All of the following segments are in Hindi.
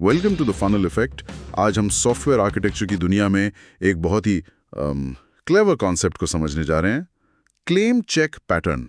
Welcome to the funnel effect. आज हम सॉफ्टवेयर आर्किटेक्चर की दुनिया में एक बहुत ही क्लेवर कॉन्सेप्ट को समझने जा रहे हैं, क्लेम चेक पैटर्न।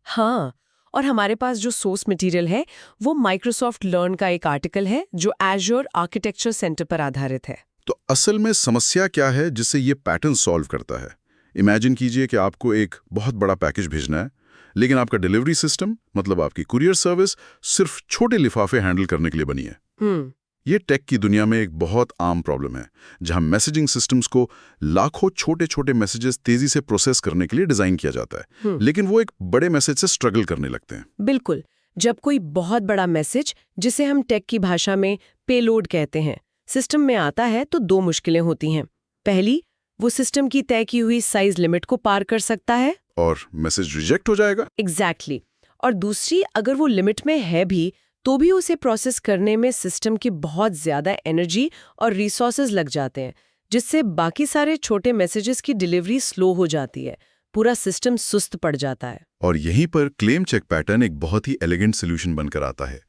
हाँ, और हमारे पास जो सोर्स मटेरियल है वो माइक्रोसॉफ्ट लर्न का एक आर्टिकल है जो एज़्योर आर्किटेक्चर सेंटर पर आधारित है। तो असल में समस्या क्या है जिससे ये पैटर्न सॉल्व करता है? इमेजिन कीजिए कि आपको एक बहुत बड़ा पैकेज भेजना है, लेकिन आपका डिलीवरी सिस्टम मतलब आपकी कुरियर सर्विस सिर्फ छोटे लिफाफे हैंडल करने के लिए बनी है। ये टेक की दुनिया में एक बहुत आम प्रॉब्लम है, जहां मैसेजिंग सिस्टम्स को लाखों छोटे छोटे मैसेजेस तेजी से प्रोसेस करने के लिए डिजाइन किया जाता है, लेकिन वो एक बड़े मैसेज से स्ट्रगल करने लगते हैं। बिल्कुल, जब कोई बहुत बड़ा मैसेज, जिसे हम टेक की भाषा में पेलोड कहते हैं, सिस्टम में आता है तो दो मुश्किलें होती हैं। पहली, वो सिस्टम की तय की हुई साइज लिमिट को पार कर सकता है और मैसेज रिजेक्ट हो जाएगा। एग्जैक्टली। और दूसरी, अगर वो लिमिट में है भी तो भी उसे प्रोसेस करने में सिस्टम की बहुत ज्यादा एनर्जी और रिसोर्सेज लग जाते हैं, जिससे बाकी सारे छोटे मैसेजेस की डिलीवरी स्लो हो जाती है, पूरा सिस्टम सुस्त पड़ जाता है। और यहीं पर क्लेम चेक पैटर्न एक बहुत ही एलिगेंट सोल्यूशन बनकर आता है।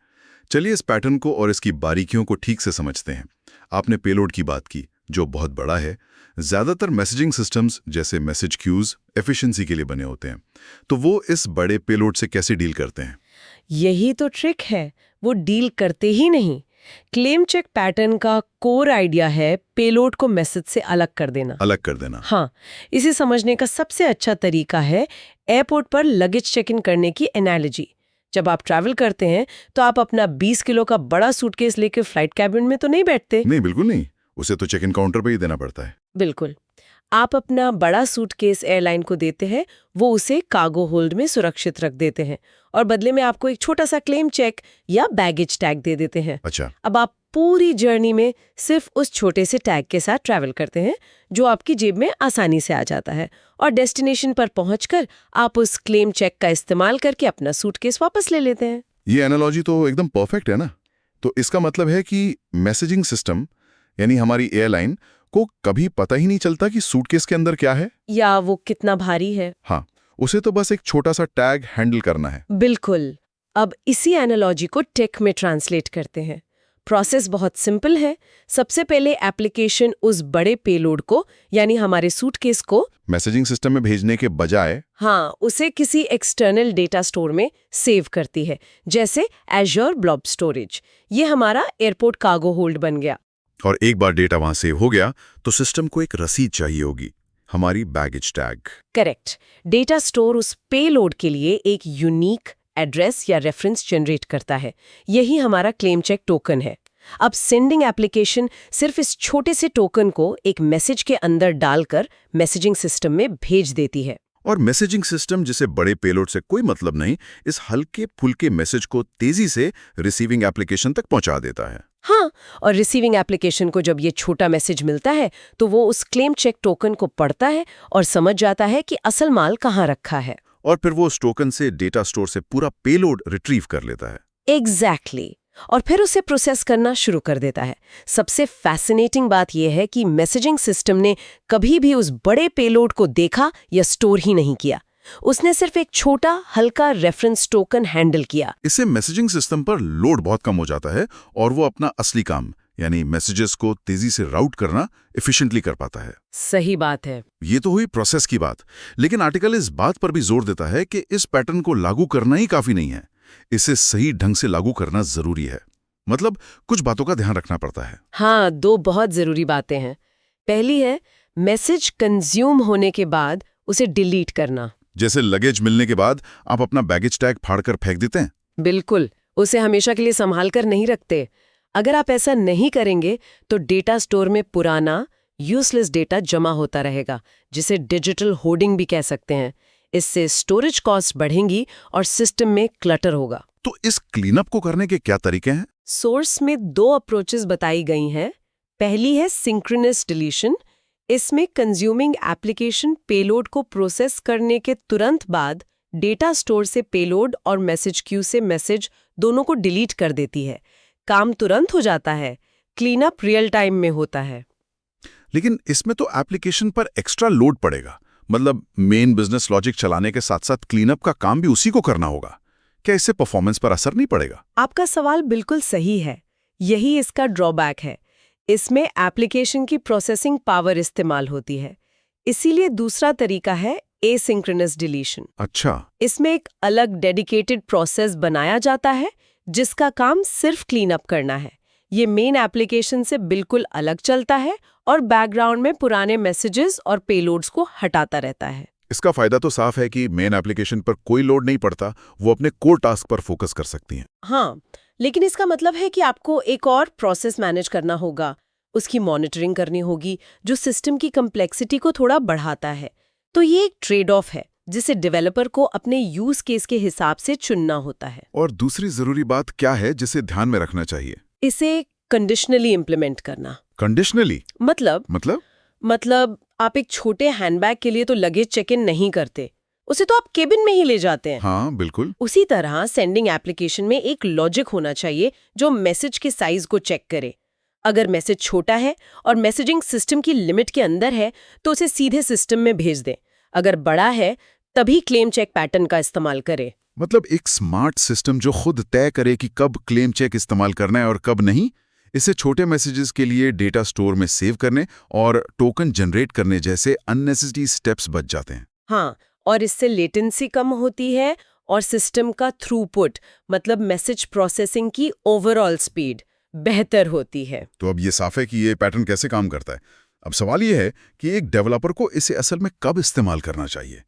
चलिए इस पैटर्न को और इसकी बारीकियों को ठीक से समझते हैं। आपने पेलोड की बात की, जो बहुत बड़ा है। ज्यादातर मैसेजिंग सिस्टम्स जैसे मैसेज क्यूज एफिशिएंसी के लिए बने होते हैं, तो वो इस बड़े पेलोड से कैसे डील करते हैं? यही तो ट्रिक है, वो डील करते ही नहीं। क्लेम चेक पैटर्न का कोर आइडिया है पेलोड को मैसेज से अलग कर देना। हाँ, इसे समझने का सबसे अच्छा तरीका है एयरपोर्ट पर लगेज चेक इन करने की एनालॉजी। जब आप ट्रैवल करते हैं तो आप अपना 20 किलो का बड़ा सूटकेस लेकर फ्लाइट कैबिन में तो नहीं बैठते। नहीं, बिल्कुल नहीं। उसे तो चेक इन काउंटर पर ही देना पड़ता है। बिल्कुल, आप अपना बड़ा सूटकेस एयरलाइन को देते हैं, वो उसे कार्गो होल्ड में सुरक्षित रख देते हैं और बदले में आपको एक छोटा सा क्लेम चेक या बैगेज टैग दे देते हैं। अच्छा। अब आप पूरी जर्नी में सिर्फ उस छोटे से टैग के साथ ट्रैवल करते हैं, जो आपकी जेब में आसानी से आ जाता है, और डेस्टिनेशन पर पहुंचकर आप उस क्लेम चेक का इस्तेमाल करके अपना सूटकेस वापस ले लेते हैं। ये एनालॉजी तो एकदम परफेक्ट है ना। तो इसका मतलब है कि मैसेजिंग सिस्टम यानी हमारी एयरलाइन को कभी पता ही नहीं चलता कि सूटकेस के अंदर क्या है या वो कितना भारी है। हाँ, उसे तो बस एक छोटा सा टैग हैंडल करना है। बिल्कुल। अब इसी एनालॉजी को टेक में ट्रांसलेट करते हैं। प्रोसेस बहुत सिंपल है। सबसे पहले एप्लीकेशन उस बड़े पेलोड को, यानी हमारे सूटकेस को, मैसेजिंग सिस्टम में भेजने के बजाय उसे किसी एक्सटर्नल डेटा स्टोर में सेव करती है, जैसे एज़्योर ब्लॉब स्टोरेज। ये हमारा एयरपोर्ट कार्गो होल्ड बन गया। और एक बार डेटा वहां सेव हो गया तो सिस्टम को एक रसीद चाहिए होगी, हमारी baggage tag. Correct. Data store उस पेलोड के लिए एक यूनिक एड्रेस या रेफरेंस जनरेट करता है। यही हमारा क्लेम चेक टोकन है। अब सेंडिंग एप्लीकेशन सिर्फ इस छोटे से टोकन को एक मैसेज के अंदर डालकर मैसेजिंग सिस्टम में भेज देती है। और मैसेजिंग सिस्टम, जिसे बड़े पेलोड से कोई मतलब नहीं, इस हल्के फुल्के मैसेज को तेजी से रिसीविंग एप्लीकेशन तक पहुंचा देता है। हाँ, और रिसीविंग एप्लीकेशन को जब ये छोटा मैसेज मिलता है तो वो उस क्लेम चेक टोकन को पढ़ता है और समझ जाता है कि असल माल कहाँ रखा है। और फिर वो उस टोकन से डेटा स्टोर से पूरा पेलोड रिट्रीव कर लेता है। एग्जैक्टली। और फिर उसे प्रोसेस करना शुरू कर देता है। सबसे फैसिनेटिंग बात यह है कि मैसेजिंग सिस्टम ने कभी भी उस बड़े पेलोड को देखा या स्टोर ही नहीं किया। उसने सिर्फ एक छोटा हल्का रेफरेंस टोकन हैंडल किया। इससे मैसेजिंग सिस्टम पर लोड बहुत कम हो जाता है और वो अपना असली काम यानी मैसेजेस को तेजी से राउट करना एफिशिएंटली कर पाता है। सही बात है। ये तो हुई प्रोसेस की बात, लेकिन आर्टिकल इस बात पर भी जोर देता है कि इस पैटर्न को लागू करना ही काफी नहीं है, इसे सही ढंग से लागू करना जरूरी है। मतलब कुछ बातों का ध्यान रखना पड़ता है। हाँ, दो बहुत जरूरी बातें हैं। पहली है मैसेज कंज्यूम होने के बाद उसे डिलीट करना। जैसे लगेज मिलने के बाद आप अपना बैगेज टैग फाड़कर फेंक देते हैं। बिल्कुल, उसे हमेशा के लिए संभाल कर नहीं रखते। अगर आप ऐसा नहीं करेंगे तो डेटा स्टोर में पुराना यूजलेस डेटा जमा होता रहेगा, जिसे डिजिटल होर्डिंग भी कह सकते हैं। इससे स्टोरेज कॉस्ट बढ़ेंगी और सिस्टम में क्लटर होगा। तो इस क्लीनअप को करने के क्या तरीके हैं? सोर्स में दो अप्रोचेस बताई गई हैं। पहली है सिंक्रोनस डिलीशन। इसमें कंज्यूमिंग एप्लीकेशन पेलोड को प्रोसेस करने के तुरंत बाद डेटा स्टोर से पेलोड और मैसेज क्यू से मैसेज दोनों को डिलीट कर देती है। काम तुरंत हो जाता है, क्लीनअप रियल टाइम में होता है। लेकिन इसमें तो एप्लीकेशन पर एक्स्ट्रा लोड पड़ेगा। मतलब मेन बिजनेस लॉजिक चलाने के साथ साथ क्लीनअप का काम भी उसी को करना होगा। क्या इससे परफॉर्मेंस पर असर नहीं पड़ेगा? आपका सवाल बिल्कुल सही है। यही इसका ड्रॉबैक है। इसमें एप्लीकेशन की प्रोसेसिंग पावर इस्तेमाल होती है। इसीलिए दूसरा तरीका है एसिंक्रोनस डिलीशन। अच्छा, इसमें एक अलग डेडिकेटेड प्रोसेस बनाया जाता है जिसका काम सिर्फ क्लीन अप करना है। ये मेन एप्लीकेशन से बिल्कुल अलग चलता है और बैकग्राउंड में पुराने मैसेजेस और पेलोड्स को हटाता रहता है। इसका फायदा तो साफ है कि मेन एप्लीकेशन पर कोई लोड नहीं पड़ता, वो अपने कोर टास्क पर फोकस कर सकती हैं। हाँ, लेकिन इसका मतलब है कि आपको एक और प्रोसेस मैनेज करना होगा, उसकी मॉनिटरिंग करनी होगी, जो सिस्टम की कम्प्लेक्सिटी को थोड़ा बढ़ाता है। तो ये एक ट्रेड ऑफ है जिसे डेवलपर को अपने यूज केस के हिसाब से चुनना होता है। और दूसरी जरूरी बात क्या है जिसे ध्यान में रखना चाहिए? इसे कंडीशनली इम्प्लीमेंट करना। कंडीशनली मतलब आप एक छोटे हैंडबैग के लिए तो लगेज चेक इन नहीं करते, उसे तो आप केबिन में ही ले जाते हैं। हाँ, बिल्कुल। उसी तरह सेंडिंग एप्लीकेशन में एक लॉजिक होना चाहिए जो मैसेज के साइज को चेक करे। अगर मैसेज छोटा है और मैसेजिंग सिस्टम की लिमिट के अंदर है तो उसे सीधे सिस्टम में भेज दें। अगर बड़ा है तभी क्लेम चेक पैटर्न का इस्तेमाल करें। मतलब एक स्मार्ट सिस्टम जो खुद तय करे कि कब क्लेम चेक इस्तेमाल करना है और कब नहीं। इससे छोटे मैसेजेस के लिए डेटा स्टोर में सेव करने और टोकन जनरेट करने जैसे अननेसेसरी स्टेप्स बच जाते हैं। हाँ, और इससे लेटेंसी कम होती है और सिस्टम का थ्रूपुट मतलब मैसेज प्रोसेसिंग की ओवरऑल स्पीड बेहतर होती है। तो अब ये साफ है कि ये पैटर्न कैसे काम करता है। अब सवाल ये है कि एक डेवलपर को इसे असल में कब इस्तेमाल करना चाहिए।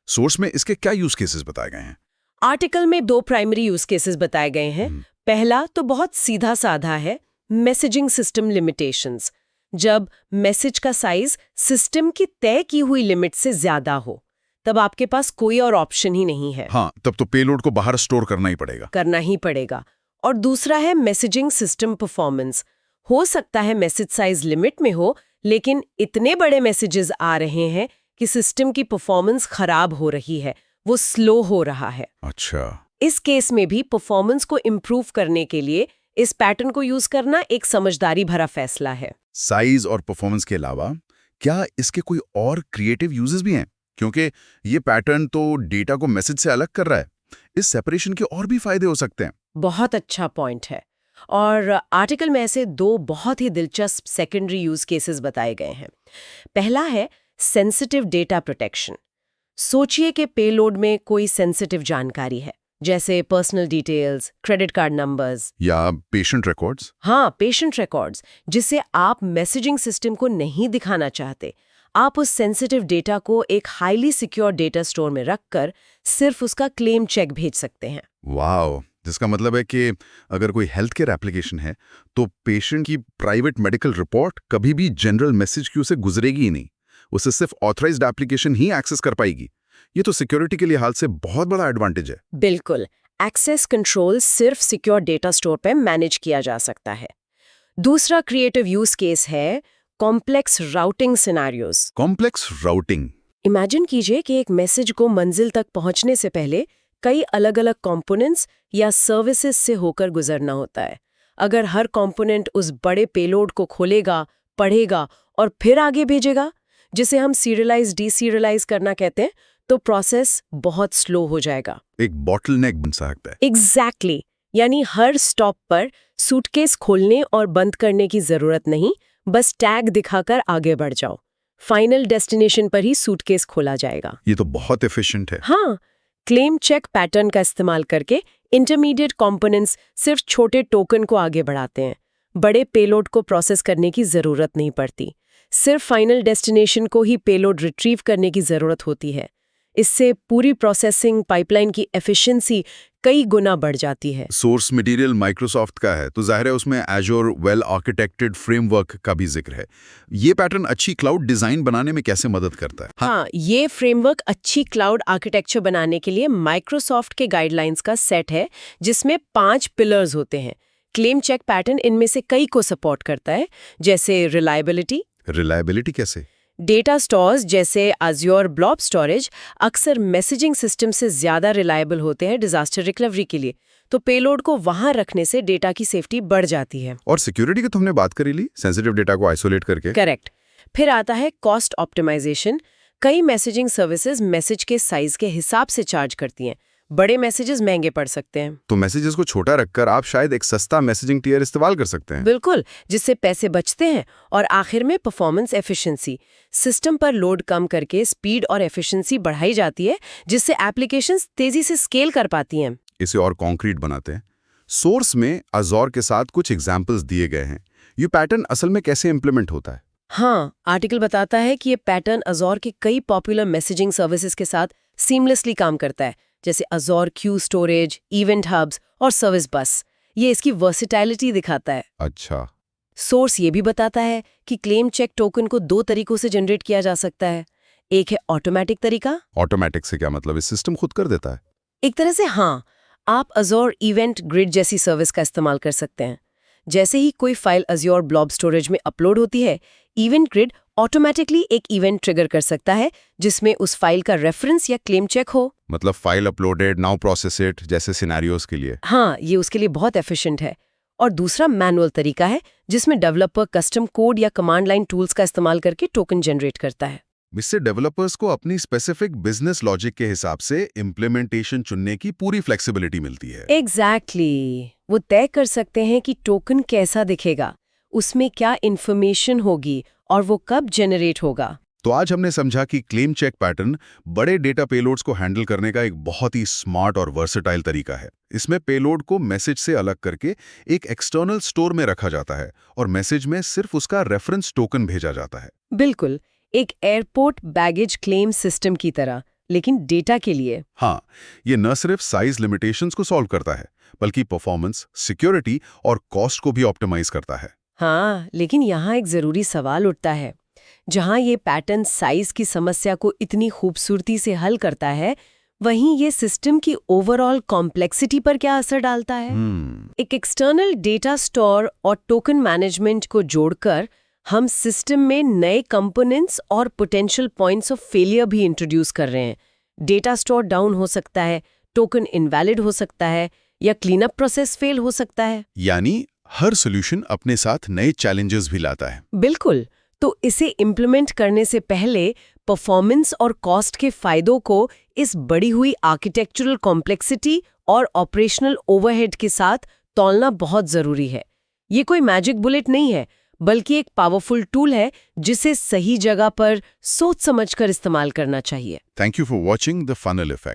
सोर्स में इसके क्या यूज केसेस बताए गए हैं? आर्टिकल में 2 प्राइमरी यूज केसेस बताए गए हैं। पहला तो बहुत सीधा साधा है, मैसेजिंग सिस्टम लिमिटेशंस। जब मैसेज का साइज सिस्टम की तय की हुई लिमिट से ज्यादा हो तब आपके पास कोई और ऑप्शन ही नहीं है। हाँ, तब तो पेलोड को बाहर स्टोर करना ही पड़ेगा। और दूसरा है मैसेजिंग सिस्टम परफॉर्मेंस। हो सकता है मैसेज साइज लिमिट में हो, लेकिन इतने बड़े मैसेजेस आ रहे हैं कि सिस्टम की परफॉर्मेंस खराब हो रही है, वो स्लो हो रहा है। अच्छा, इस केस में भी परफॉर्मेंस को इम्प्रूव करने के लिए इस पैटर्न को यूज करना एक समझदारी भरा फैसला है। साइज और परफॉर्मेंस के अलावा क्या इसके कोई और क्रिएटिव यूजेस भी हैं? क्योंकि ये पैटर्न तो डेटा को मैसेज से अलग कर रहा है। इस सेपरेशन के और भी फायदे हो सकते हैं। बहुत अच्छा पॉइंट है। और आर्टिकल में ऐसे 2 बहुत ही दिलचस्प सेकेंडरी यूज केसेस बताए गए हैं। पहला है सेंसिटिव डेटा प्रोटेक्शन। सोचिए कि पेलोड में कोई सेंसिटिव जानकारी है, जैसे personal details, credit card numbers या पेशेंट रिकॉर्ड्स। हाँ, पेशेंट रिकॉर्ड्स, जिसे आप मैसेजिंग सिस्टम को नहीं दिखाना चाहते। आप उस सेंसिटिव डेटा को एक हाईली सिक्योर डेटा स्टोर में रखकर सिर्फ उसका क्लेम चेक भेज सकते हैं। वाओ, जिसका मतलब है कि अगर कोई हेल्थ केयर एप्लीकेशन है तो पेशेंट की प्राइवेट मेडिकल रिपोर्ट कभी भी जनरल मैसेज क्यू से गुजरेगी ही नहीं। उसे सिर्फ ऑथराइज्ड एप्लीकेशन ही एक्सेस कर पाएगी। ये तो सिक्योरिटी के लिहाज से बहुत बड़ा एडवांटेज है। बिल्कुल, एक्सेस कंट्रोल सिर्फ सिक्योर डेटा स्टोर पे मैनेज किया जा सकता है। दूसरा क्रिएटिव यूज केस है complex routing scenarios. Complex routing. Imagine कीजिए कि एक मैसेज को मंजिल तक पहुंचने से पहले कई अलग-अलग कंपोनेंट्स या सर्विसेज से होकर गुजरना होता है। अगर हर कंपोनेंट उस बड़े पेलोड को खोलेगा, पढ़ेगा और फिर आगे भेजेगा, जिसे हम सीरियलाइज डीसीरियलाइज करना कहते हैं, तो प्रोसेस बहुत स्लो हो जाएगा। एक बॉटलनेक बन सकता है। एग्जैक्टली, यानी हर स्टॉप पर सूटकेस खोलने और बंद करने की जरूरत नहीं, बस टैग दिखाकर आगे बढ़ जाओ। फाइनल डेस्टिनेशन पर ही सूटकेस खोला जाएगा। ये तो बहुत एफिशिएंट है। हाँ, क्लेम चेक पैटर्न का इस्तेमाल करके इंटरमीडिएट कंपोनेंट्स सिर्फ छोटे टोकन को आगे बढ़ाते हैं। बड़े पेलोड को प्रोसेस करने की जरूरत नहीं पड़ती। सिर्फ फाइनल डेस्टिनेशन को ही पेलोड रिट्रीव करने की जरूरत होती है। इससे पूरी प्रोसेसिंग पाइपलाइन की एफिशिएंसी कई गुना बढ़ जाती है। सोर्स मटेरियल माइक्रोसॉफ्ट का है तो जाहिर है उसमें एजोर वेल आर्किटेक्टेड फ्रेमवर्क का भी जिक्र है। ये पैटर्न अच्छी क्लाउड डिजाइन बनाने में कैसे मदद करता है? हाँ, ये फ्रेमवर्क अच्छी क्लाउड आर्किटेक्चर बनाने के लिए माइक्रोसॉफ्ट के गाइडलाइंस का सेट है, जिसमें 5 पिलर्स होते हैं। क्लेम चेक पैटर्न इनमें से कई को सपोर्ट करता है, जैसे रिलायबिलिटी। रिलायबिलिटी कैसे? डेटा स्टोर्स जैसे Azure ब्लॉब स्टोरेज अक्सर मैसेजिंग सिस्टम से ज्यादा रिलायबल होते हैं डिजास्टर रिकवरी के लिए, तो पेलोड को वहां रखने से डेटा की सेफ्टी बढ़ जाती है। और सिक्योरिटी की तो हमने बात करी ली, सेंसिटिव डेटा को आइसोलेट करके। करेक्ट। फिर आता है कॉस्ट ऑप्टिमाइजेशन। कई मैसेजिंग सर्विसेज मैसेज के साइज के हिसाब से चार्ज करती हैं, बड़े मैसेजेस महंगे पड़ सकते हैं। तो मैसेजेस को छोटा रखकर आप शायद एक सस्ता मैसेजिंग टियर इस्तेमाल कर सकते हैं। बिल्कुल, जिससे पैसे बचते हैं और आखिर में परफॉर्मेंस एफिशिएंसी। सिस्टम पर लोड कम करके स्पीड और एफिशिएंसी बढ़ाई जाती है, जिससे एप्लीकेशंस तेजी से स्केल कर पाती हैं। इसे और कॉन्क्रीट बनाते हैं। सोर्स में अज़ोर के साथ कुछ एग्जाम्पल्स दिए गए हैं। ये पैटर्न असल में कैसे इम्प्लीमेंट होता है? हाँ, आर्टिकल बताता है कि ये पैटर्न अज़ोर के कई पॉपुलर मैसेजिंग सर्विसेज के साथ सीमलेसली काम करता है, जैसे अज़ोर क्यू स्टोरेज, इवेंट हब्स और सर्विस बस। ये इसकी वर्सेटैलिटी दिखाता है। अच्छा। सोर्स ये भी बताता है कि क्लेम चेक टोकन को 2 तरीकों से जनरेट किया जा सकता है। एक है ऑटोमेटिक तरीका। ऑटोमेटिक से क्या मतलब? इस सिस्टम खुद कर देता है? एक तरह से हाँ, आप अज़ोर इवेंट ग्रिड जैसी सर्विस का इस्तेमाल कर सकते हैं। जैसे ही कोई फाइल अज़ोर ब्लॉब स्टोरेज में अपलोड होती है, इवेंट ग्रिड ऑटोमेटिकली एक इवेंट ट्रिगर कर सकता है जिसमें उस फाइल का रेफरेंस या क्लेम चेक हो। मतलब file uploaded, now process it जैसे सिनेरियोज के लिए। हाँ, ये उसके लिए बहुत एफिशिएंट है। और दूसरा मैनुअल तरीका है, जिसमें डेवलपर कस्टम कोड या कमांड लाइन टूल्स का इस्तेमाल करके टोकन जनरेट करता है। इससे डेवलपर्स को अपनी स्पेसिफिक बिजनेस लॉजिक के हिसाब से इम्प्लीमेंटेशन चुनने की पूरी फ्लेक्सिबिलिटी मिलती है। एग्जैक्टली, वो तय कर सकते हैं कि टोकन कैसा दिखेगा, उसमें क्या इन्फॉर्मेशन होगी और वो कब जनरेट होगा। तो आज हमने समझा कि क्लेम चेक पैटर्न बड़े डेटा पेलोड्स को हैंडल करने का एक बहुत ही स्मार्ट और वर्सेटाइल तरीका है। इसमें पेलोड को मैसेज से अलग करके एक एक्सटर्नल स्टोर में रखा जाता है और मैसेज में सिर्फ उसका रेफरेंस टोकन भेजा जाता है। बिल्कुल, एक एयरपोर्ट बैगेज क्लेम सिस्टम की तरह, लेकिन डेटा के लिए। हाँ, ये न सिर्फ साइज लिमिटेशंस को सॉल्व करता है, बल्कि परफॉर्मेंस, सिक्योरिटी और कॉस्ट को भी ऑप्टिमाइज करता है। हाँ, लेकिन यहाँ एक जरूरी सवाल उठता है। जहाँ ये पैटर्न साइज की समस्या को इतनी खूबसूरती से हल करता है, वहीं ये सिस्टम की ओवरऑल कॉम्प्लेक्सिटी पर क्या असर डालता है? एक एक्सटर्नल डेटा स्टोर और टोकन मैनेजमेंट को जोड़कर हम सिस्टम में नए कंपोनेंट्स और पोटेंशियल पॉइंट्स ऑफ फेलियर भी इंट्रोड्यूस कर रहे हैं। डेटा स्टोर डाउन हो सकता है, टोकन इनवैलिड हो सकता है या क्लीनअप प्रोसेस फेल हो सकता है। यानी हर सॉल्यूशन अपने साथ नए चैलेंजेस भी लाता है। बिल्कुल, तो इसे इम्प्लीमेंट करने से पहले परफॉर्मेंस और कॉस्ट के फायदों को इस बढ़ी हुई आर्किटेक्चरल कॉम्प्लेक्सिटी और ऑपरेशनल ओवरहेड के साथ तौलना बहुत जरूरी है। ये कोई मैजिक बुलेट नहीं है, बल्कि एक पावरफुल टूल है जिसे सही जगह पर सोच समझकर इस्तेमाल करना चाहिए। Thank you for watching the funnel effect.